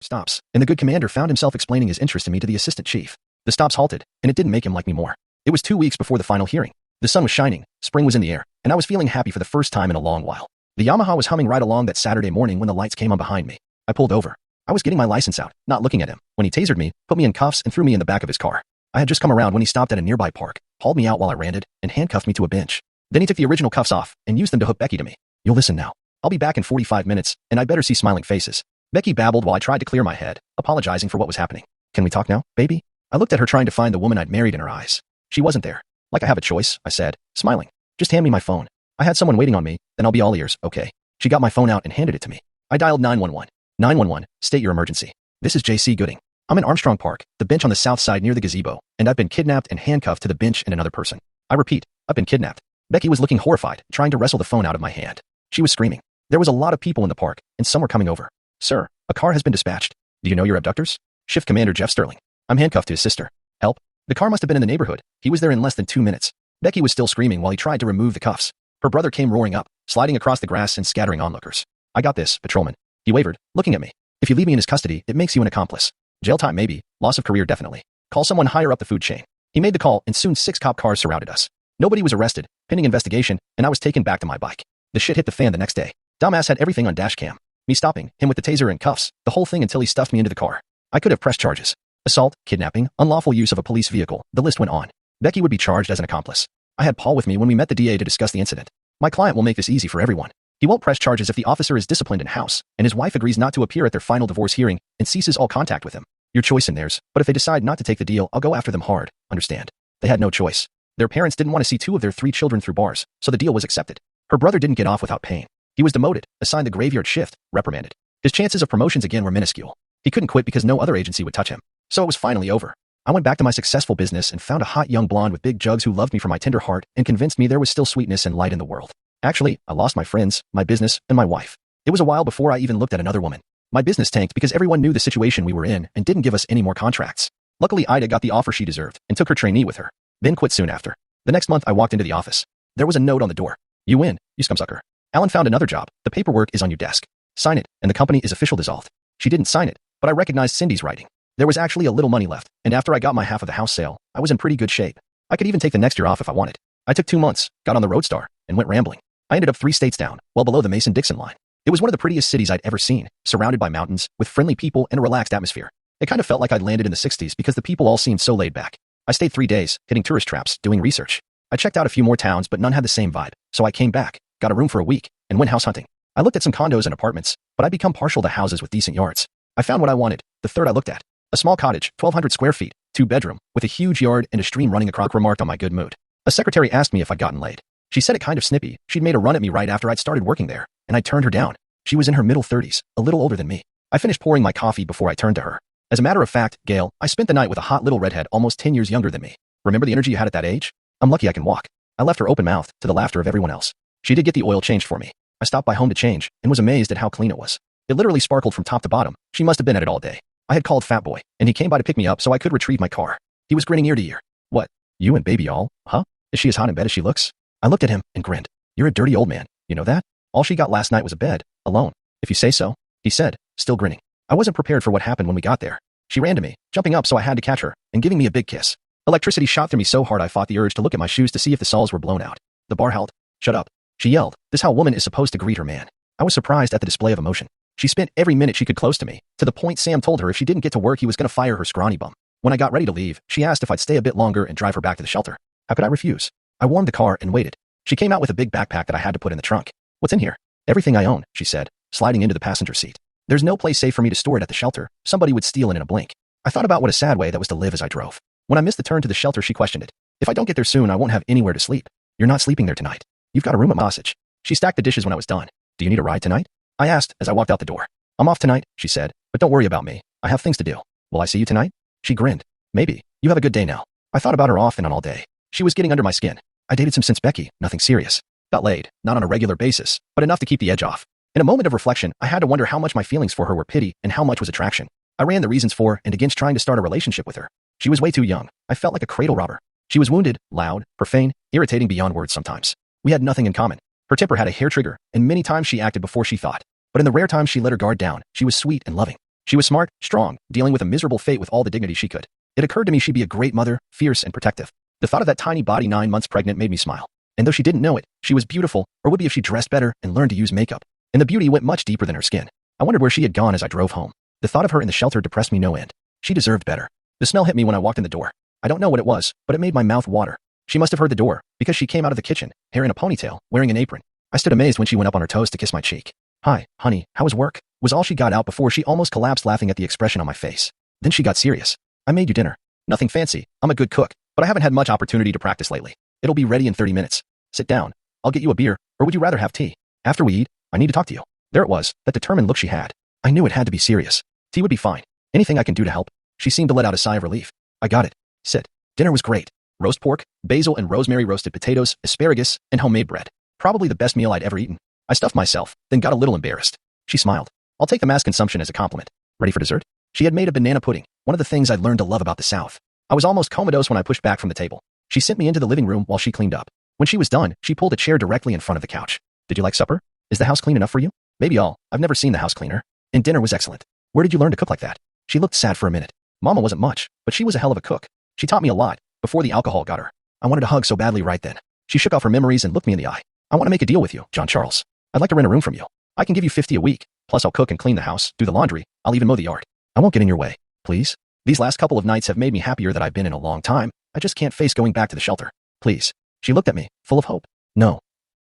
stops, and the good commander found himself explaining his interest in me to the assistant chief. The stops halted, and it didn't make him like me more. It was 2 weeks before the final hearing. The sun was shining, spring was in the air, and I was feeling happy for the first time in a long while. The Yamaha was humming right along that Saturday morning when the lights came on behind me. I pulled over. I was getting my license out, not looking at him, when he tasered me, put me in cuffs, and threw me in the back of his car. I had just come around when he stopped at a nearby park, hauled me out while I ranted, and handcuffed me to a bench. Then he took the original cuffs off and used them to hook Becky to me. You'll listen now. I'll be back in 45 minutes, and I better see smiling faces. Becky babbled while I tried to clear my head, apologizing for what was happening. Can we talk now, baby? I looked at her trying to find the woman I'd married in her eyes. She wasn't there. Like I have a choice, I said, smiling. Just hand me my phone. I had someone waiting on me, then I'll be all ears, okay? She got my phone out and handed it to me. I dialed 911. 911, state your emergency. This is J.C. Gooding. I'm in Armstrong Park, the bench on the south side near the gazebo, and I've been kidnapped and handcuffed to the bench and another person. I repeat, I've been kidnapped. Becky was looking horrified, trying to wrestle the phone out of my hand. She was screaming. There was a lot of people in the park, and some were coming over. Sir, a car has been dispatched. Do you know your abductors? Shift Commander Jeff Sterling. I'm handcuffed to his sister. Help. The car must have been in the neighborhood. He was there in less than 2 minutes. Becky was still screaming while he tried to remove the cuffs. Her brother came roaring up, sliding across the grass and scattering onlookers. I got this, patrolman. He wavered, looking at me. If you leave me in his custody, it makes you an accomplice. Jail time maybe, loss of career definitely. Call someone higher up the food chain. He made the call, and soon 6 cop cars surrounded us. Nobody was arrested, pending investigation, and I was taken back to my bike. The shit hit the fan the next day. Dumbass had everything on dash cam. Me stopping, him with the taser and cuffs, the whole thing until he stuffed me into the car. I could have pressed charges. Assault, kidnapping, unlawful use of a police vehicle, the list went on. Becky would be charged as an accomplice. I had Paul with me when we met the DA to discuss the incident. My client will make this easy for everyone. He won't press charges if the officer is disciplined in-house, and his wife agrees not to appear at their final divorce hearing and ceases all contact with him. Your choice and theirs, but if they decide not to take the deal, I'll go after them hard, understand? They had no choice. Their parents didn't want to see 2 of their 3 children through bars, so the deal was accepted. Her brother didn't get off without pain. He was demoted, assigned the graveyard shift, reprimanded. His chances of promotions again were minuscule. He couldn't quit because no other agency would touch him. So it was finally over. I went back to my successful business and found a hot young blonde with big jugs who loved me for my tender heart and convinced me there was still sweetness and light in the world. Actually, I lost my friends, my business, and my wife. It was a while before I even looked at another woman. My business tanked because everyone knew the situation we were in and didn't give us any more contracts. Luckily, Ida got the offer she deserved and took her trainee with her, then quit soon after. The next month, I walked into the office. There was a note on the door. You win, you scumsucker. Alan found another job. The paperwork is on your desk. Sign it, and the company is official dissolved. She didn't sign it, but I recognized Cindy's writing. There was actually a little money left, and after I got my half of the house sale, I was in pretty good shape. I could even take the next year off if I wanted. I took 2 months, got on the Roadstar, and went rambling. I ended up 3 states down, well below the Mason-Dixon line. It was one of the prettiest cities I'd ever seen, surrounded by mountains, with friendly people and a relaxed atmosphere. It kind of felt like I'd landed in the 60s because the people all seemed so laid back. I stayed 3 days, hitting tourist traps, doing research. I checked out a few more towns, but none had the same vibe, so I came back, got a room for a week, and went house hunting. I looked at some condos and apartments, but I'd become partial to houses with decent yards. I found what I wanted, the third I looked at. A small cottage, 1,200 square feet, 2-bedroom, with a huge yard and a stream running across. Remarked on my good mood. A secretary asked me if I'd gotten laid. She said it kind of snippy. She'd made a run at me right after I'd started working there, and I turned her down. She was in her middle 30s, a little older than me. I finished pouring my coffee before I turned to her. As a matter of fact, Gail, I spent the night with a hot little redhead almost 10 years younger than me. Remember the energy you had at that age? I'm lucky I can walk. I left her open-mouthed, to the laughter of everyone else. She did get the oil changed for me. I stopped by home to change, and was amazed at how clean it was. It literally sparkled from top to bottom. She must have been at it all day. I had called Fat Boy, and he came by to pick me up so I could retrieve my car. He was grinning ear to ear. What? You and baby all? Huh? Is she as hot in bed as she looks? I looked at him and grinned. You're a dirty old man, you know that? All she got last night was a bed, alone. If you say so, he said, still grinning. I wasn't prepared for what happened when we got there. She ran to me, jumping up so I had to catch her, and giving me a big kiss. Electricity shot through me so hard I fought the urge to look at my shoes to see if the soles were blown out. The bar held. Shut up. She yelled. This how a woman is supposed to greet her man. I was surprised at the display of emotion. She spent every minute she could close to me, to the point Sam told her if she didn't get to work he was going to fire her scrawny bum. When I got ready to leave, she asked if I'd stay a bit longer and drive her back to the shelter. How could I refuse? I warmed the car and waited. She came out with a big backpack that I had to put in the trunk. What's in here? Everything I own, she said, sliding into the passenger seat. There's no place safe for me to store it at the shelter. Somebody would steal it in a blink. I thought about what a sad way that was to live as I drove. When I missed the turn to the shelter, she questioned it. If I don't get there soon, I won't have anywhere to sleep. You're not sleeping there tonight. You've got a room at Massage. She stacked the dishes when I was done. Do you need a ride tonight? I asked as I walked out the door. I'm off tonight, she said, but don't worry about me. I have things to do. Will I see you tonight? She grinned. Maybe. You have a good day now. I thought about her off and on all day. She was getting under my skin. I dated some since Becky, nothing serious. Got laid, not on a regular basis, but enough to keep the edge off. In a moment of reflection, I had to wonder how much my feelings for her were pity and how much was attraction. I ran the reasons for and against trying to start a relationship with her. She was way too young. I felt like a cradle robber. She was wounded, loud, profane, irritating beyond words sometimes. We had nothing in common. Her temper had a hair trigger, and many times she acted before she thought. But in the rare times she let her guard down, she was sweet and loving. She was smart, strong, dealing with a miserable fate with all the dignity she could. It occurred to me she'd be a great mother, fierce and protective. The thought of that tiny body 9 months pregnant made me smile. And though she didn't know it, she was beautiful, or would be if she dressed better and learned to use makeup. And the beauty went much deeper than her skin. I wondered where she had gone as I drove home. The thought of her in the shelter depressed me no end. She deserved better. The smell hit me when I walked in the door. I don't know what it was, but it made my mouth water. She must have heard the door, because she came out of the kitchen, hair in a ponytail, wearing an apron. I stood amazed when she went up on her toes to kiss my cheek. "Hi, honey, how was work?" was all she got out before she almost collapsed laughing at the expression on my face. Then she got serious. "I made you dinner. Nothing fancy. I'm a good cook, but I haven't had much opportunity to practice lately. It'll be ready in 30 minutes. Sit down. I'll get you a beer, or would you rather have tea? After we eat, I need to talk to you." There it was, that determined look she had. I knew it had to be serious. Tea would be fine. Anything I can do to help. She seemed to let out a sigh of relief. "I got it. Sit." Dinner was great. Roast pork, basil and rosemary roasted potatoes, asparagus, and homemade bread. Probably the best meal I'd ever eaten. I stuffed myself, then got a little embarrassed. She smiled. "I'll take the mass consumption as a compliment. Ready for dessert?" She had made a banana pudding, one of the things I'd learned to love about the South. I was almost comatose when I pushed back from the table. She sent me into the living room while she cleaned up. When she was done, she pulled a chair directly in front of the couch. "Did you like supper? Is the house clean enough for you?" "Maybe I've never seen the house cleaner. And dinner was excellent." "Where did you learn to cook like that?" She looked sad for a minute. Mama wasn't much, but she was a hell of a cook. She taught me a lot, before the alcohol got her. I wanted a hug so badly right then. She shook off her memories and looked me in the eye. "I want to make a deal with you, John Charles. I'd like to rent a room from you. I can give you 50 a week, plus I'll cook and clean the house, do the laundry, I'll even mow the yard. I won't get in your way, please. These last couple of nights have made me happier than I've been in a long time. I just can't face going back to the shelter. Please." She looked at me, full of hope. "No."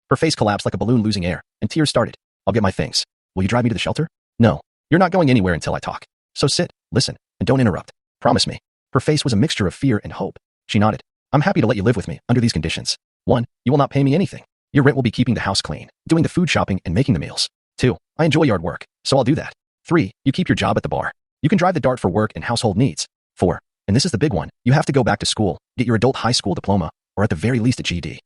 Her face collapsed like a balloon losing air, and tears started. "I'll get my things. Will you drive me to the shelter?" "No. You're not going anywhere until I talk. So sit, listen, and don't interrupt. Promise me." Her face was a mixture of fear and hope. She nodded. "I'm happy to let you live with me under these conditions. 1. You will not pay me anything. Your rent will be keeping the house clean, doing the food shopping, and making the meals. 2. I enjoy yard work, so I'll do that. 3. You keep your job at the bar. You can drive the Dart for work and household needs. 4. And this is the big one, you have to go back to school, get your adult high school diploma, or at the very least a GED.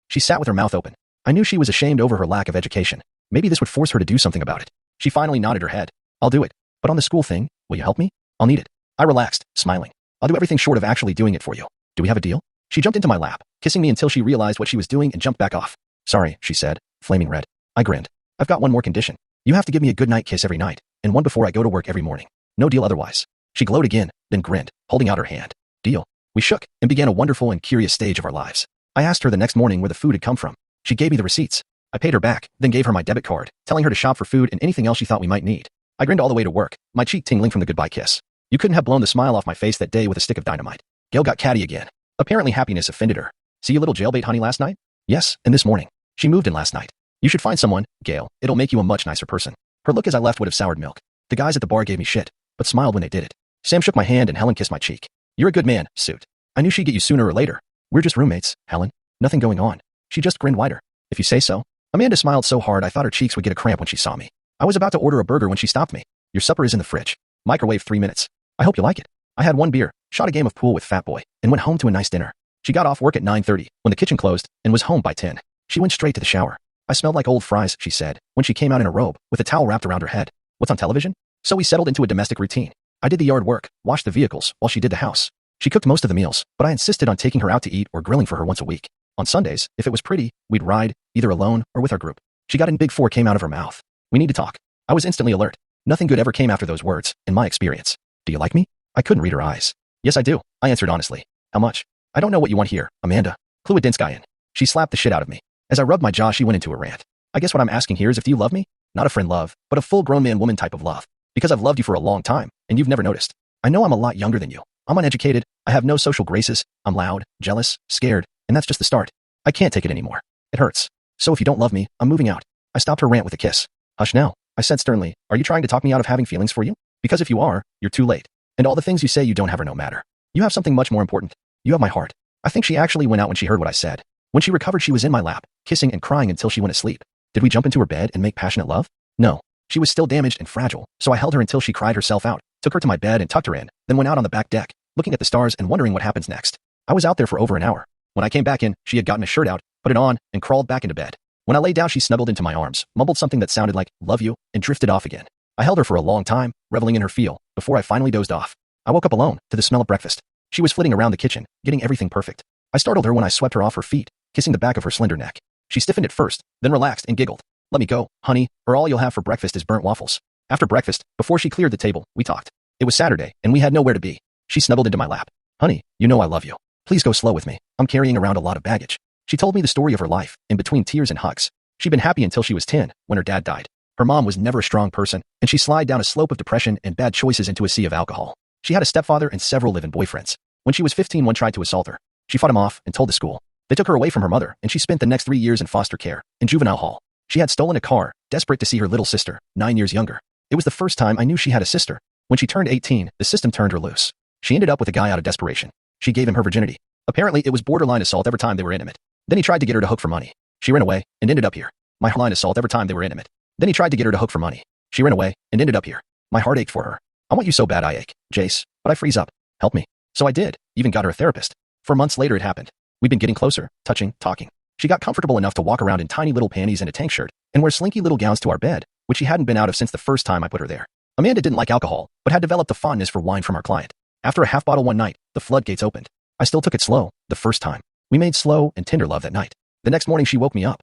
She sat with her mouth open. I knew she was ashamed over her lack of education. Maybe this would force her to do something about it. She finally nodded her head. "I'll do it. But on the school thing, will you help me? I'll need it." I relaxed, smiling. "I'll do everything short of actually doing it for you. Do we have a deal?" She jumped into my lap, kissing me until she realized what she was doing and jumped back off. "Sorry," she said, flaming red. I grinned. "I've got one more condition. You have to give me a good night kiss every night, and one before I go to work every morning. No deal otherwise." She glowed again, then grinned, holding out her hand. "Deal." We shook, and began a wonderful and curious stage of our lives. I asked her the next morning where the food had come from. She gave me the receipts. I paid her back, then gave her my debit card, telling her to shop for food and anything else she thought we might need. I grinned all the way to work, my cheek tingling from the goodbye kiss. You couldn't have blown the smile off my face that day with a stick of dynamite. Gail got catty again. Apparently happiness offended her. "See you little jailbait honey last night?" "Yes, and this morning. She moved in last night. You should find someone, Gail. It'll make you a much nicer person." Her look as I left would have soured milk. The guys at the bar gave me shit, but smiled when they did it. Sam shook my hand and Helen kissed my cheek. "You're a good man, Suit. I knew she'd get you sooner or later. We're just roommates, Helen. Nothing going on." She just grinned wider. "If you say so." Amanda smiled so hard I thought her cheeks would get a cramp when she saw me. I was about to order a burger when she stopped me. "Your supper is in the fridge. Microwave 3 minutes. I hope you like it." I had 1 beer, shot a game of pool with Fat Boy, and went home to a nice dinner. She got off work at 9:30 when the kitchen closed and was home by 10. She went straight to the shower. "I smelled like old fries," she said, when she came out in a robe, with a towel wrapped around her head. "What's on television?" So we settled into a domestic routine. I did the yard work, washed the vehicles, while she did the house. She cooked most of the meals, but I insisted on taking her out to eat or grilling for her once a week. On Sundays, if it was pretty, we'd ride, either alone or with our group. She got in big 4 came out of her mouth. "We need to talk." I was instantly alert. Nothing good ever came after those words, in my experience. "Do you like me?" I couldn't read her eyes. "Yes, I do," I answered honestly. "How much?" "I don't know what you want here, Amanda. Clue a dense guy in." She slapped the shit out of me. As I rubbed my jaw, she went into a rant. "I guess what I'm asking here is if you love me? Not a friend love, but a full grown man woman type of love. Because I've loved you for a long time, and you've never noticed. I know I'm a lot younger than you. I'm uneducated, I have no social graces, I'm loud, jealous, scared, and that's just the start. I can't take it anymore. It hurts. So if you don't love me, I'm moving out." I stopped her rant with a kiss. "Hush now," I said sternly. "Are you trying to talk me out of having feelings for you? Because if you are, you're too late. And all the things you say you don't have are no matter. You have something much more important. You have my heart." I think she actually went out when she heard what I said. When she recovered, she was in my lap, kissing and crying until she went asleep. Did we jump into her bed and make passionate love? No. She was still damaged and fragile, so I held her until she cried herself out, took her to my bed and tucked her in, then went out on the back deck, looking at the stars and wondering what happens next. I was out there for over an hour. When I came back in, she had gotten a shirt out, put it on, and crawled back into bed. When I lay down, she snuggled into my arms, mumbled something that sounded like, "Love you," and drifted off again. I held her for a long time, reveling in her feel, before I finally dozed off. I woke up alone, to the smell of breakfast. She was flitting around the kitchen, getting everything perfect. I startled her when I swept her off her feet, kissing the back of her slender neck. She stiffened at first, then relaxed and giggled. "Let me go, honey, or all you'll have for breakfast is burnt waffles." After breakfast, before she cleared the table, we talked. It was Saturday, and we had nowhere to be. She snuggled into my lap. Honey, you know I love you. Please go slow with me. I'm carrying around a lot of baggage. She told me the story of her life, in between tears and hugs. She'd been happy until she was 10, when her dad died. Her mom was never a strong person, and she slid down a slope of depression and bad choices into a sea of alcohol. She had a stepfather and several live-in boyfriends. When she was 15, one tried to assault her. She fought him off and told the school. They took her away from her mother, and she spent the next 3 years in foster care, in juvenile hall. She had stolen a car, desperate to see her little sister, 9 years younger. It was the first time I knew she had a sister. When she turned 18, the system turned her loose. She ended up with a guy out of desperation. She gave him her virginity. Apparently, it was borderline assault every time they were intimate. Then he tried to get her to hook for money. She ran away and ended up here. My line assault every time they were intimate. Then he tried to get her to hook for money. She ran away and ended up here. My heart ached for her. I want you so bad I ache, Jace, but I freeze up. Help me. So I did, even got her a therapist. 4 months later it happened. We've been getting closer, touching, talking. She got comfortable enough to walk around in tiny little panties and a tank shirt, and wear slinky little gowns to our bed, which she hadn't been out of since the first time I put her there. Amanda didn't like alcohol, but had developed a fondness for wine from our client. After a half bottle one night, the floodgates opened. I still took it slow, the first time. We made slow and tender love that night. The next morning she woke me up.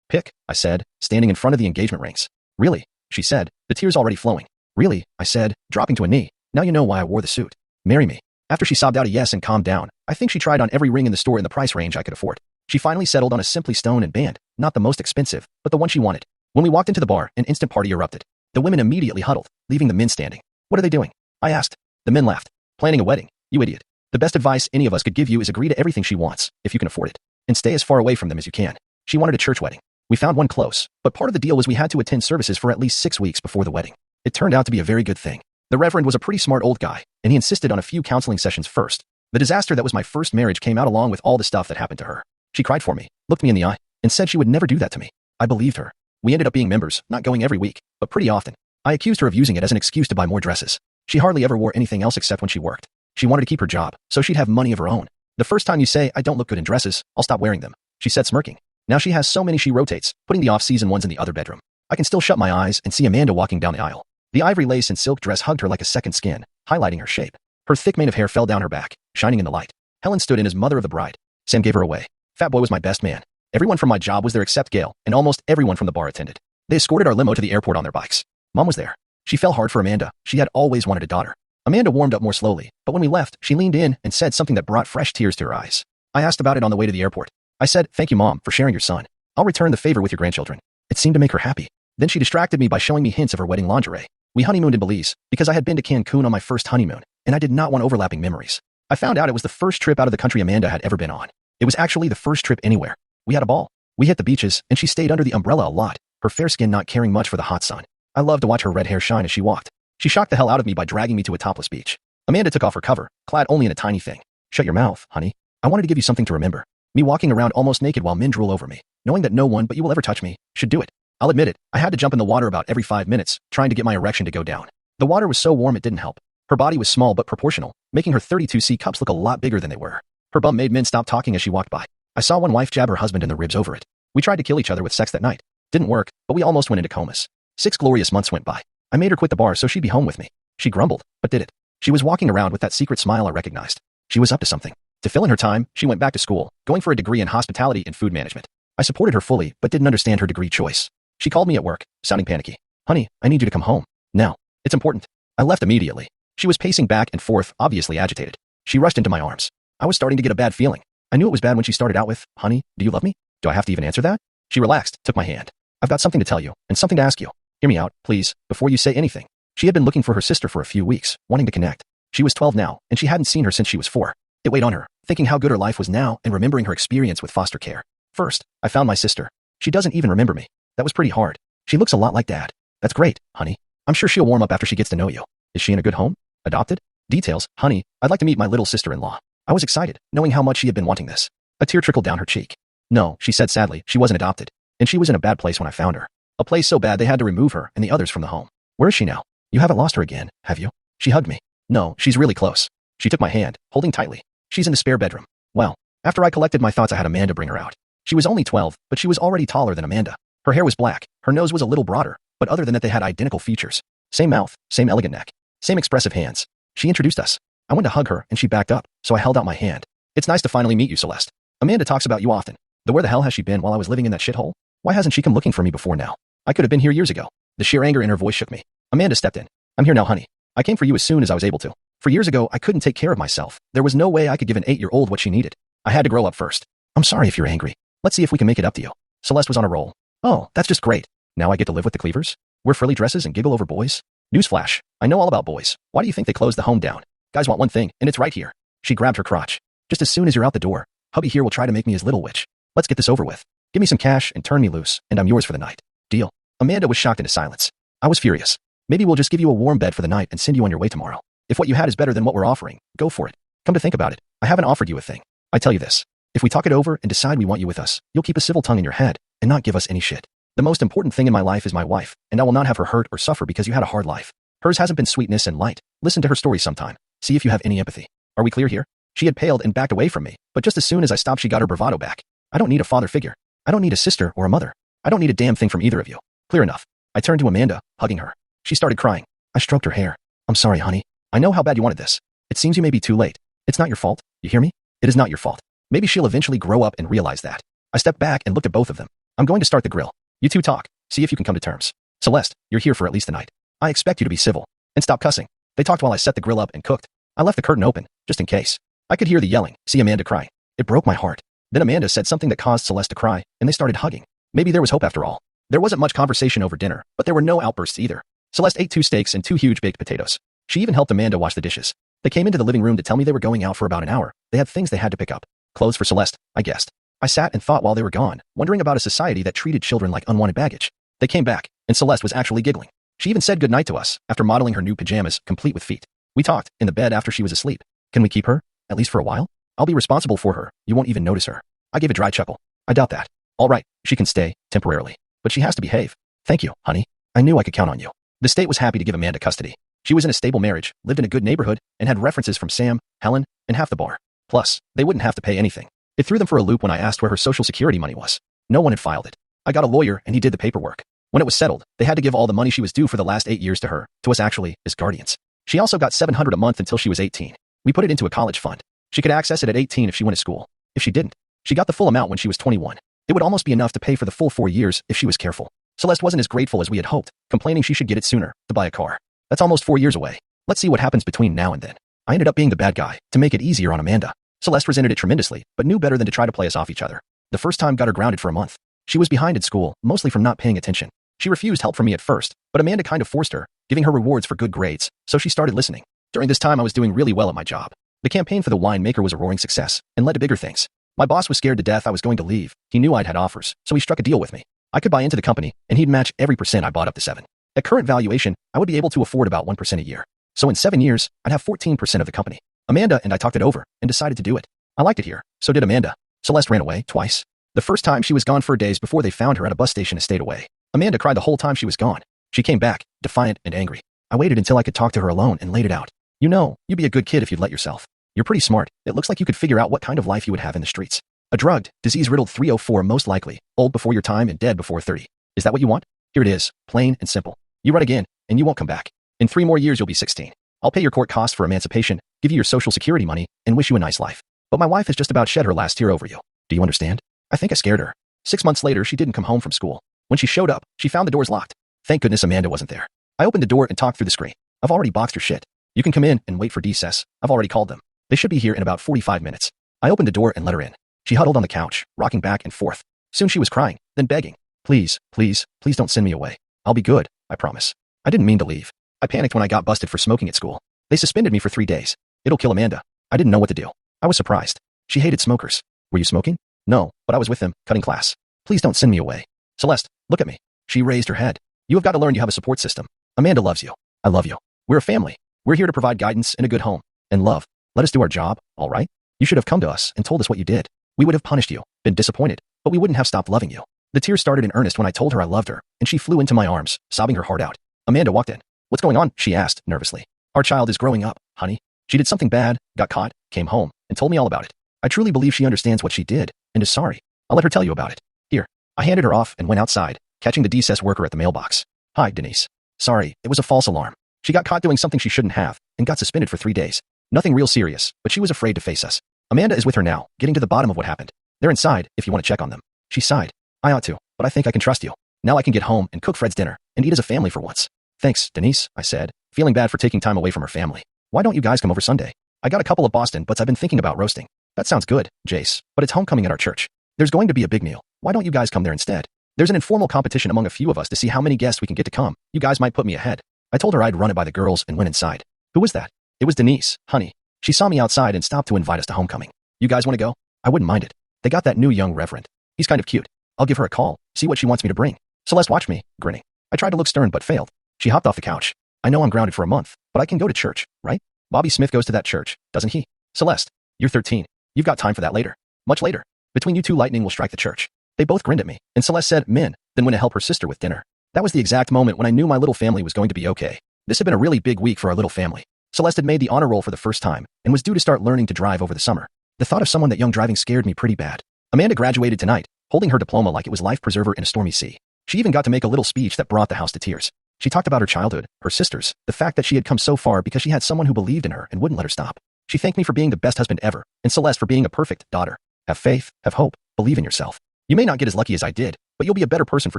Pick, I said, standing in front of the engagement rings. Really? She said, the tears already flowing. Really? I said, dropping to a knee. Now you know why I wore the suit. Marry me. After she sobbed out a yes and calmed down, I think she tried on every ring in the store in the price range I could afford. She finally settled on a Simply Stone and band, not the most expensive, but the one she wanted. When we walked into the bar, an instant party erupted. The women immediately huddled, leaving the men standing. What are they doing? I asked. The men laughed. Planning a wedding, you idiot. The best advice any of us could give you is agree to everything she wants, if you can afford it, and stay as far away from them as you can. She wanted a church wedding. We found one close, but part of the deal was we had to attend services for at least 6 weeks before the wedding. It turned out to be a very good thing. The Reverend was a pretty smart old guy, and he insisted on a few counseling sessions first. The disaster that was my first marriage came out along with all the stuff that happened to her. She cried for me, looked me in the eye, and said she would never do that to me. I believed her. We ended up being members, not going every week, but pretty often. I accused her of using it as an excuse to buy more dresses. She hardly ever wore anything else except when she worked. She wanted to keep her job, so she'd have money of her own. The first time you say, I don't look good in dresses, I'll stop wearing them, she said smirking. Now she has so many she rotates, putting the off-season ones in the other bedroom. I can still shut my eyes and see Amanda walking down the aisle. The ivory lace and silk dress hugged her like a second skin, highlighting her shape. Her thick mane of hair fell down her back, shining in the light. Helen stood in as mother of the bride. Sam gave her away. Fat Boy was my best man. Everyone from my job was there except Gail, and almost everyone from the bar attended. They escorted our limo to the airport on their bikes. Mom was there. She fell hard for Amanda. She had always wanted a daughter. Amanda warmed up more slowly, but when we left, she leaned in and said something that brought fresh tears to her eyes. I asked about it on the way to the airport. I said, thank you, Mom, for sharing your son. I'll return the favor with your grandchildren. It seemed to make her happy. Then she distracted me by showing me hints of her wedding lingerie. We honeymooned in Belize, because I had been to Cancun on my first honeymoon, and I did not want overlapping memories. I found out it was the first trip out of the country Amanda had ever been on. It was actually the first trip anywhere. We had a ball. We hit the beaches, and she stayed under the umbrella a lot, her fair skin not caring much for the hot sun. I loved to watch her red hair shine as she walked. She shocked the hell out of me by dragging me to a topless beach. Amanda took off her cover, clad only in a tiny thing. Shut your mouth, honey. I wanted to give you something to remember. Me walking around almost naked while men drool over me, knowing that no one but you will ever touch me, should do it. I'll admit it, I had to jump in the water about every 5 minutes, trying to get my erection to go down. The water was so warm it didn't help. Her body was small but proportional, making her 32C cups look a lot bigger than they were. Her bum made men stop talking as she walked by. I saw one wife jab her husband in the ribs over it. We tried to kill each other with sex that night. Didn't work, but we almost went into comas. 6 glorious months went by. I made her quit the bar so she'd be home with me. She grumbled, but did it. She was walking around with that secret smile I recognized. She was up to something. To fill in her time, she went back to school, going for a degree in hospitality and food management. I supported her fully, but didn't understand her degree choice. She called me at work, sounding panicky. Honey, I need you to come home. Now. It's important. I left immediately. She was pacing back and forth, obviously agitated. She rushed into my arms. I was starting to get a bad feeling. I knew it was bad when she started out with, honey, do you love me? Do I have to even answer that? She relaxed, took my hand. I've got something to tell you, and something to ask you. Hear me out, please, before you say anything. She had been looking for her sister for a few weeks, wanting to connect. She was 12 now, and she hadn't seen her since she was 4. It weighed on her, thinking how good her life was now and remembering her experience with foster care. First, I found my sister. She doesn't even remember me. That was pretty hard. She looks a lot like Dad. That's great, honey. I'm sure she'll warm up after she gets to know you. Is she in a good home? Adopted? Details, honey, I'd like to meet my little sister-in-law. I was excited, knowing how much she had been wanting this. A tear trickled down her cheek. No, she said sadly, she wasn't adopted. And she was in a bad place when I found her. A place so bad they had to remove her and the others from the home. Where is she now? You haven't lost her again, have you? She hugged me. No, she's really close. She took my hand, holding tightly. She's in the spare bedroom. Well, after I collected my thoughts I had Amanda bring her out. She was only 12, but she was already taller than Amanda. Her hair was black, her nose was a little broader, but other than that they had identical features. Same mouth, same elegant neck, same expressive hands. She introduced us. I went to hug her and she backed up, so I held out my hand. It's nice to finally meet you, Celeste. Amanda talks about you often. Though where the hell has she been while I was living in that shithole? Why hasn't she come looking for me before now? I could have been here years ago. The sheer anger in her voice shook me. Amanda stepped in. I'm here now, honey. I came for you as soon as I was able to. For years ago, I couldn't take care of myself. There was no way I could give an 8-year-old what she needed. I had to grow up first. I'm sorry if you're angry. Let's see if we can make it up to you. Celeste was on a roll. Oh, that's just great. Now I get to live with the Cleavers? Wear frilly dresses and giggle over boys? Newsflash. I know all about boys. Why do you think they closed the home down? Guys want one thing, and it's right here. She grabbed her crotch. Just as soon as you're out the door, hubby here will try to make me his little witch. Let's get this over with. Give me some cash and turn me loose, and I'm yours for the night. Deal. Amanda was shocked into silence. I was furious. Maybe we'll just give you a warm bed for the night and send you on your way tomorrow. If what you had is better than what we're offering, go for it. Come to think about it, I haven't offered you a thing. I tell you this. If we talk it over and decide we want you with us, you'll keep a civil tongue in your head and not give us any shit. The most important thing in my life is my wife, and I will not have her hurt or suffer because you had a hard life. Hers hasn't been sweetness and light. Listen to her story sometime. See if you have any empathy. Are we clear here? She had paled and backed away from me, but just as soon as I stopped, she got her bravado back. I don't need a father figure. I don't need a sister or a mother. I don't need a damn thing from either of you. Clear enough. I turned to Amanda, hugging her. She started crying. I stroked her hair. I'm sorry, honey. I know how bad you wanted this. It seems you may be too late. It's not your fault. You hear me? It is not your fault. Maybe she'll eventually grow up and realize that. I stepped back and looked at both of them. I'm going to start the grill. You two talk. See if you can come to terms. Celeste, you're here for at least the night. I expect you to be civil. And stop cussing. They talked while I set the grill up and cooked. I left the curtain open, just in case. I could hear the yelling, see Amanda cry. It broke my heart. Then Amanda said something that caused Celeste to cry, and they started hugging. Maybe there was hope after all. There wasn't much conversation over dinner, but there were no outbursts either. Celeste ate 2 steaks and 2 huge baked potatoes. She even helped Amanda wash the dishes. They came into the living room to tell me they were going out for about an hour. They had things they had to pick up. Clothes for Celeste, I guessed. I sat and thought while they were gone, wondering about a society that treated children like unwanted baggage. They came back, and Celeste was actually giggling. She even said goodnight to us, after modeling her new pajamas, complete with feet. We talked, in the bed after she was asleep. Can we keep her? At least for a while? I'll be responsible for her. You won't even notice her. I gave a dry chuckle. I doubt that. All right, she can stay, temporarily. But she has to behave. Thank you, honey. I knew I could count on you. The state was happy to give Amanda custody. She was in a stable marriage, lived in a good neighborhood, and had references from Sam, Helen, and half the bar. Plus, they wouldn't have to pay anything. It threw them for a loop when I asked where her Social Security money was. No one had filed it. I got a lawyer and he did the paperwork. When it was settled, they had to give all the money she was due for the last 8 years to her, to us actually, as guardians. She also got $700 a month until she was 18. We put it into a college fund. She could access it at 18 if she went to school. If she didn't, she got the full amount when she was 21. It would almost be enough to pay for the full 4 years if she was careful. Celeste wasn't as grateful as we had hoped, complaining she should get it sooner, to buy a car. That's almost 4 years away. Let's see what happens between now and then. I ended up being the bad guy, to make it easier on Amanda. Celeste resented it tremendously, but knew better than to try to play us off each other. The first time got her grounded for a month. She was behind in school, mostly from not paying attention. She refused help from me at first, but Amanda kind of forced her, giving her rewards for good grades, so she started listening. During this time I was doing really well at my job. The campaign for the winemaker was a roaring success, and led to bigger things. My boss was scared to death I was going to leave. He knew I'd had offers, so he struck a deal with me. I could buy into the company, and he'd match every percent I bought up to 7. At current valuation, I would be able to afford about 1% a year. So in 7 years, I'd have 14% of the company. Amanda and I talked it over, and decided to do it. I liked it here, so did Amanda. Celeste ran away, twice. The first time she was gone for days before they found her at a bus station and stayed away. Amanda cried the whole time she was gone. She came back, defiant and angry. I waited until I could talk to her alone and laid it out. You know, you'd be a good kid if you'd let yourself. You're pretty smart. It looks like you could figure out what kind of life you would have in the streets. A drugged, disease-riddled 304 most likely, old before your time and dead before 30. Is that what you want? Here it is, plain and simple. You run again, and you won't come back. In 3 more years you'll be 16. I'll pay your court costs for emancipation, give you your Social Security money, and wish you a nice life. But my wife has just about shed her last tear over you. Do you understand? I think I scared her. 6 months later she didn't come home from school. When she showed up, she found the doors locked. Thank goodness Amanda wasn't there. I opened the door and talked through the screen. I've already boxed her shit. You can come in and wait for DSS. I've already called them. They should be here in about 45 minutes. I opened the door and let her in. She huddled on the couch, rocking back and forth. Soon she was crying, then begging. Please, please, please don't send me away. I'll be good, I promise. I didn't mean to leave. I panicked when I got busted for smoking at school. They suspended me for 3 days. It'll kill Amanda. I didn't know what to do. I was surprised. She hated smokers. Were you smoking? No, but I was with them, cutting class. Please don't send me away. Celeste, look at me. She raised her head. You have got to learn you have a support system. Amanda loves you. I love you. We're a family. We're here to provide guidance and a good home. And love. Let us do our job, all right? You should have come to us and told us what you did. We would have punished you, been disappointed, but we wouldn't have stopped loving you. The tears started in earnest when I told her I loved her, and she flew into my arms, sobbing her heart out. Amanda walked in. What's going on? She asked, nervously. Our child is growing up, honey. She did something bad, got caught, came home, and told me all about it. I truly believe she understands what she did, and is sorry. I'll let her tell you about it. Here. I handed her off and went outside, catching the DSS worker at the mailbox. Hi, Denise. Sorry, it was a false alarm. She got caught doing something she shouldn't have, and got suspended for 3 days. Nothing real serious, but she was afraid to face us. Amanda is with her now, getting to the bottom of what happened. They're inside, if you want to check on them. She sighed. I ought to, but I think I can trust you. Now I can get home and cook Fred's dinner, and eat as a family for once. Thanks, Denise, I said, feeling bad for taking time away from her family. Why don't you guys come over Sunday? I got a couple of Boston butts I've been thinking about roasting. That sounds good, Jace, but it's homecoming at our church. There's going to be a big meal. Why don't you guys come there instead? There's an informal competition among a few of us to see how many guests we can get to come. You guys might put me ahead. I told her I'd run it by the girls and went inside. Who was that? It was Denise, honey. She saw me outside and stopped to invite us to homecoming. You guys want to go? I wouldn't mind it. They got that new young reverend. He's kind of cute. I'll give her a call, see what she wants me to bring. Celeste watched me, grinning. I tried to look stern but failed. She hopped off the couch. I know I'm grounded for a month, but I can go to church, right? Bobby Smith goes to that church, doesn't he? Celeste, you're 13. You've got time for that later. Much later. Between you two, lightning will strike the church. They both grinned at me, and Celeste said, "Min," then went to help her sister with dinner. That was the exact moment when I knew my little family was going to be okay. This had been a really big week for our little family. Celeste had made the honor roll for the first time, and was due to start learning to drive over the summer. The thought of someone that young driving scared me pretty bad. Amanda graduated tonight, holding her diploma like it was life preserver in a stormy sea. She even got to make a little speech that brought the house to tears. She talked about her childhood, her sisters, the fact that she had come so far because she had someone who believed in her and wouldn't let her stop. She thanked me for being the best husband ever, and Celeste for being a perfect daughter. Have faith, have hope, believe in yourself. You may not get as lucky as I did, but you'll be a better person for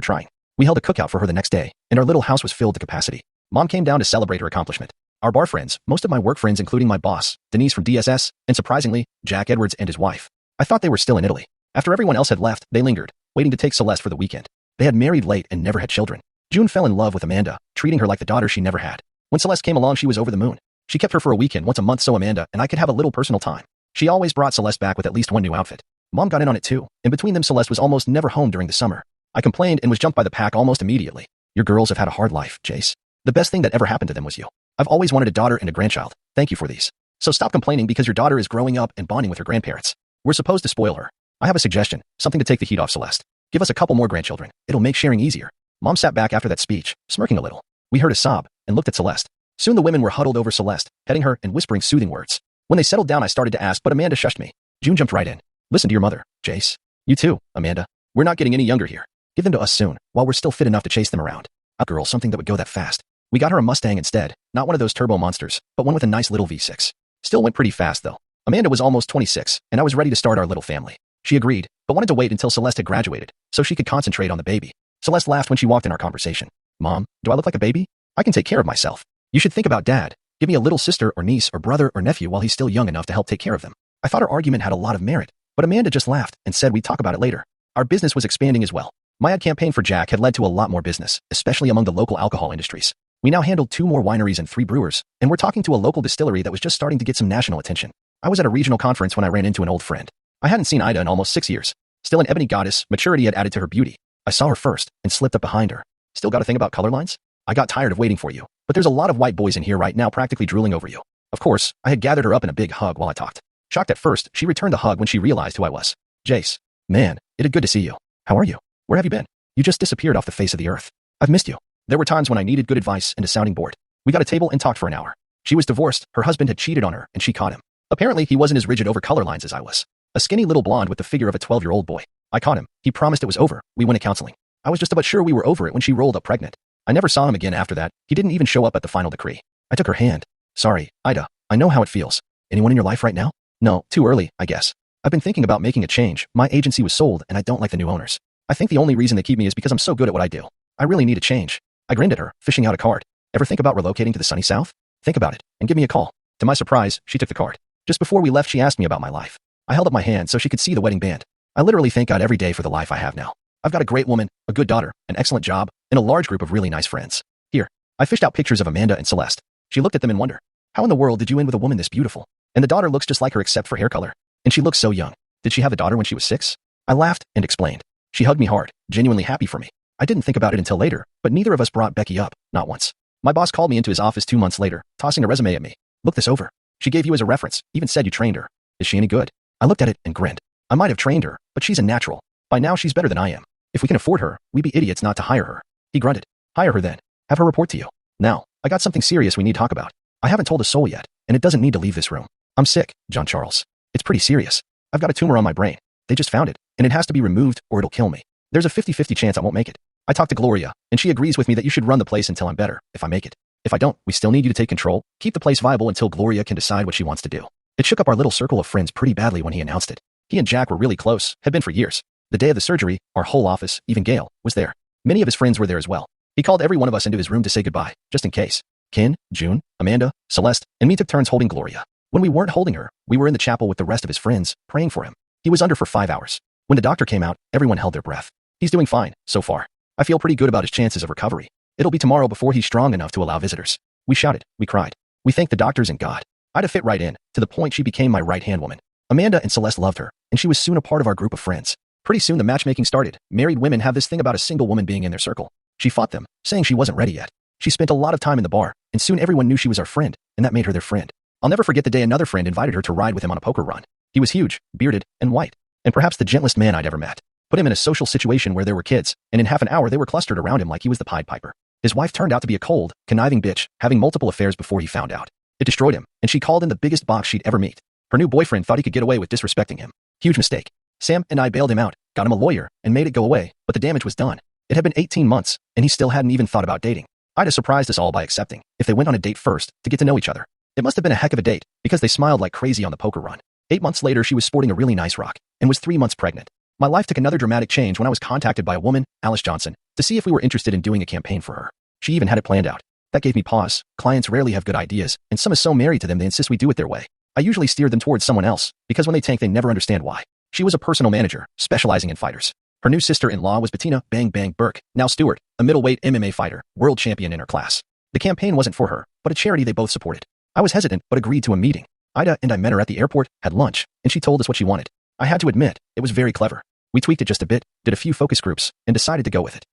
trying. We held a cookout for her the next day, and our little house was filled to capacity. Mom came down to celebrate her accomplishment. Our bar friends, most of my work friends including my boss, Denise from DSS, and surprisingly, Jack Edwards and his wife. I thought they were still in Italy. After everyone else had left, they lingered, waiting to take Celeste for the weekend. They had married late and never had children. June fell in love with Amanda, treating her like the daughter she never had. When Celeste came along, she was over the moon. She kept her for a weekend once a month so Amanda and I could have a little personal time. She always brought Celeste back with at least one new outfit. Mom got in on it too, and between them Celeste was almost never home during the summer. I complained and was jumped by the pack almost immediately. Your girls have had a hard life, Jace. The best thing that ever happened to them was you. I've always wanted a daughter and a grandchild. Thank you for these. So stop complaining because your daughter is growing up and bonding with her grandparents. We're supposed to spoil her. I have a suggestion, something to take the heat off Celeste. Give us a couple more grandchildren. It'll make sharing easier. Mom sat back after that speech, smirking a little. We heard a sob and looked at Celeste. Soon the women were huddled over Celeste, petting her and whispering soothing words. When they settled down, I started to ask, but Amanda shushed me. June jumped right in. Listen to your mother, Jace. You too, Amanda. We're not getting any younger here. Give them to us soon, while we're still fit enough to chase them around. A girl, something that would go that fast. We got her a Mustang instead, not one of those turbo monsters, but one with a nice little V6. Still went pretty fast though. Amanda was almost 26, and I was ready to start our little family. She agreed, but wanted to wait until Celeste had graduated, so she could concentrate on the baby. Celeste laughed when she walked in our conversation. Mom, do I look like a baby? I can take care of myself. You should think about Dad. Give me a little sister or niece or brother or nephew while he's still young enough to help take care of them. I thought her argument had a lot of merit, but Amanda just laughed and said we'd talk about it later. Our business was expanding as well. My ad campaign for Jack had led to a lot more business, especially among the local alcohol industries. We now handled 2 more wineries and 3 brewers, and we're talking to a local distillery that was just starting to get some national attention. I was at a regional conference when I ran into an old friend. I hadn't seen Ida in almost 6 years. Still an ebony goddess, maturity had added to her beauty. I saw her first and slipped up behind her. Still got a thing about color lines? I got tired of waiting for you, but there's a lot of white boys in here right now practically drooling over you. Of course, I had gathered her up in a big hug while I talked. Shocked at first, she returned the hug when she realized who I was. Jace. Man, it is good to see you. How are you? Where have you been? You just disappeared off the face of the earth. I've missed you. There were times when I needed good advice and a sounding board. We got a table and talked for an hour. She was divorced, her husband had cheated on her, and she caught him. Apparently, he wasn't as rigid over color lines as I was. A skinny little blonde with the figure of a 12-year-old boy. I caught him. He promised it was over. We went to counseling. I was just about sure we were over it when she rolled up pregnant. I never saw him again after that. He didn't even show up at the final decree. I took her hand. Sorry, Ida. I know how it feels. Anyone in your life right now? No, too early, I guess. I've been thinking about making a change. My agency was sold, and I don't like the new owners. I think the only reason they keep me is because I'm so good at what I do. I really need a change. I grinned at her, fishing out a card. Ever think about relocating to the sunny south? Think about it, and give me a call. To my surprise, she took the card. Just before we left, she asked me about my life. I held up my hand so she could see the wedding band. I literally thank God every day for the life I have now. I've got a great woman, a good daughter, an excellent job, and a large group of really nice friends. Here, I fished out pictures of Amanda and Celeste. She looked at them in wonder. How in the world did you end with a woman this beautiful? And the daughter looks just like her except for hair color. And she looks so young. Did she have a daughter when she was 6? I laughed and explained. She hugged me hard, genuinely happy for me. I didn't think about it until later, but neither of us brought Becky up, not once. My boss called me into his office 2 months later, tossing a resume at me. Look this over. She gave you as a reference, even said you trained her. Is she any good? I looked at it and grinned. I might have trained her, but she's a natural. By now she's better than I am. If we can afford her, we'd be idiots not to hire her. He grunted. Hire her then. Have her report to you. Now, I got something serious we need to talk about. I haven't told a soul yet, and it doesn't need to leave this room. I'm sick, John Charles. It's pretty serious. I've got a tumor on my brain. They just found it, and it has to be removed or it'll kill me. There's a 50-50 chance I won't make it. I talked to Gloria, and she agrees with me that you should run the place until I'm better, if I make it. If I don't, we still need you to take control, keep the place viable until Gloria can decide what she wants to do. It shook up our little circle of friends pretty badly when he announced it. He and Jack were really close, had been for years. The day of the surgery, our whole office, even Gail, was there. Many of his friends were there as well. He called every one of us into his room to say goodbye, just in case. Ken, June, Amanda, Celeste, and me took turns holding Gloria. When we weren't holding her, we were in the chapel with the rest of his friends, praying for him. He was under for 5 hours. When the doctor came out, everyone held their breath. He's doing fine, so far. I feel pretty good about his chances of recovery. It'll be tomorrow before he's strong enough to allow visitors. We shouted, we cried. We thanked the doctors and God. Ida fit right in, to the point she became my right-hand woman. Amanda and Celeste loved her, and she was soon a part of our group of friends. Pretty soon the matchmaking started. Married women have this thing about a single woman being in their circle. She fought them, saying she wasn't ready yet. She spent a lot of time in the bar, and soon everyone knew she was our friend, and that made her their friend. I'll never forget the day another friend invited her to ride with him on a poker run. He was huge, bearded, and white, and perhaps the gentlest man I'd ever met. Put him in a social situation where there were kids, and in half an hour they were clustered around him like he was the Pied Piper. His wife turned out to be a cold, conniving bitch, having multiple affairs before he found out. It destroyed him, and she called him the biggest box she'd ever meet. Her new boyfriend thought he could get away with disrespecting him. Huge mistake. Sam and I bailed him out, got him a lawyer, and made it go away, but the damage was done. It had been 18 months, and he still hadn't even thought about dating. Ida surprised us all by accepting, if they went on a date first, to get to know each other. It must have been a heck of a date, because they smiled like crazy on the poker run. 8 months later she was sporting a really nice rock, and was 3 months pregnant. My life took another dramatic change when I was contacted by a woman, Alice Johnson, to see if we were interested in doing a campaign for her. She even had it planned out. That gave me pause. Clients rarely have good ideas, and some is so married to them they insist we do it their way. I usually steer them towards someone else, because when they tank they never understand why. She was a personal manager, specializing in fighters. Her new sister-in-law was Bettina Bang Bang Burke, now Stewart, a middleweight MMA fighter, world champion in her class. The campaign wasn't for her, but a charity they both supported. I was hesitant, but agreed to a meeting. Ida and I met her at the airport, had lunch, and she told us what she wanted. I had to admit, it was very clever. We tweaked it just a bit, did a few focus groups, and decided to go with it.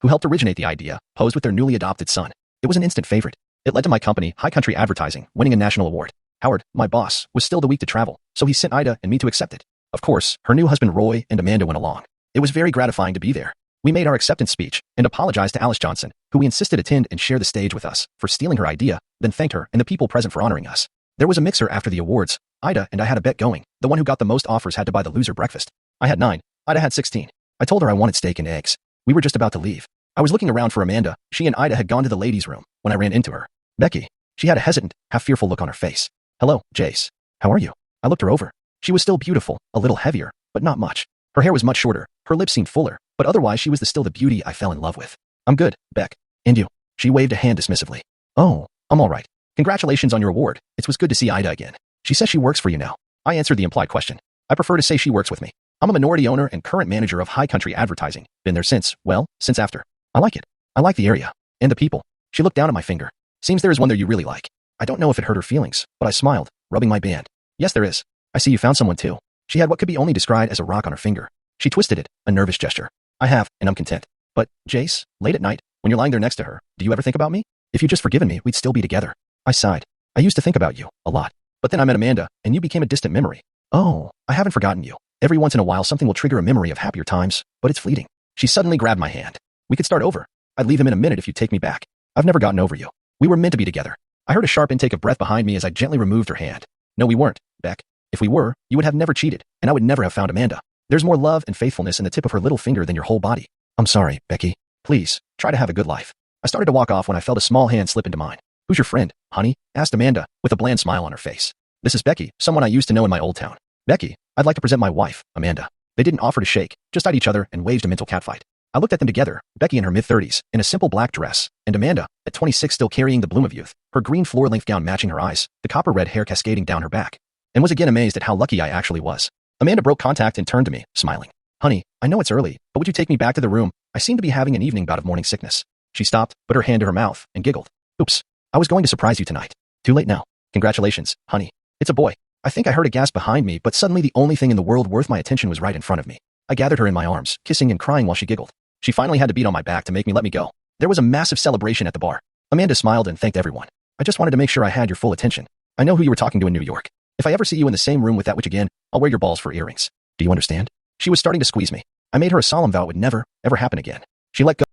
Who helped originate the idea, posed with their newly adopted son. It was an instant favorite. It led to my company, High Country Advertising, winning a national award. Howard, my boss, was still the week to travel, so he sent Ida and me to accept it. Of course, her new husband Roy and Amanda went along. It was very gratifying to be there. We made our acceptance speech and apologized to Alice Johnson, who we insisted attend and share the stage with us, for stealing her idea, then thanked her and the people present for honoring us. There was a mixer after the awards. Ida and I had a bet going. The one who got the most offers had to buy the loser breakfast. I had 9. Ida had 16. I told her I wanted steak and eggs. We were just about to leave. I was looking around for Amanda. She and Ida had gone to the ladies' room when I ran into her. Becky. She had a hesitant, half-fearful look on her face. Hello, Jace. How are you? I looked her over. She was still beautiful, a little heavier, but not much. Her hair was much shorter, her lips seemed fuller, but otherwise she was still the beauty I fell in love with. I'm good, Beck. And you? She waved a hand dismissively. Oh, I'm all right. Congratulations on your award. It was good to see Ida again. She says she works for you now. I answered the implied question. I prefer to say she works with me. I'm a minority owner and current manager of High Country Advertising. Been there since, well, since after. I like it. I like the area. And the people. She looked down at my finger. Seems there is one there you really like. I don't know if it hurt her feelings, but I smiled, rubbing my band. Yes, there is. I see you found someone too. She had what could be only described as a rock on her finger. She twisted it, a nervous gesture. I have, and I'm content. But, Jace, late at night, when you're lying there next to her, do you ever think about me? If you'd just forgiven me, we'd still be together. I sighed. I used to think about you, a lot. But then I met Amanda, and you became a distant memory. Oh, I haven't forgotten you. Every once in a while something will trigger a memory of happier times, but it's fleeting. She suddenly grabbed my hand. We could start over. I'd leave him in a minute if you'd take me back. I've never gotten over you. We were meant to be together. I heard a sharp intake of breath behind me as I gently removed her hand. No, we weren't, Beck. If we were, you would have never cheated, and I would never have found Amanda. There's more love and faithfulness in the tip of her little finger than your whole body. I'm sorry, Becky. Please, try to have a good life. I started to walk off when I felt a small hand slip into mine. Who's your friend, honey? Asked Amanda, with a bland smile on her face. This is Becky, someone I used to know in my old town. Becky, I'd like to present my wife, Amanda. They didn't offer to shake, just eyed each other and waged a mental catfight. I looked at them together, Becky in her mid-30s, in a simple black dress, and Amanda, at 26 still carrying the bloom of youth, her green floor-length gown matching her eyes, the copper-red hair cascading down her back, and was again amazed at how lucky I actually was. Amanda broke contact and turned to me, smiling. Honey, I know it's early, but would you take me back to the room? I seem to be having an evening bout of morning sickness. She stopped, put her hand to her mouth, and giggled. Oops. I was going to surprise you tonight. Too late now. Congratulations, honey. It's a boy. I think I heard a gasp behind me, but suddenly the only thing in the world worth my attention was right in front of me. I gathered her in my arms, kissing and crying while she giggled. She finally had to beat on my back to make me let me go. There was a massive celebration at the bar. Amanda smiled and thanked everyone. I just wanted to make sure I had your full attention. I know who you were talking to in New York. If I ever see you in the same room with that witch again, I'll wear your balls for earrings. Do you understand? She was starting to squeeze me. I made her a solemn vow it would never, ever happen again. She let go.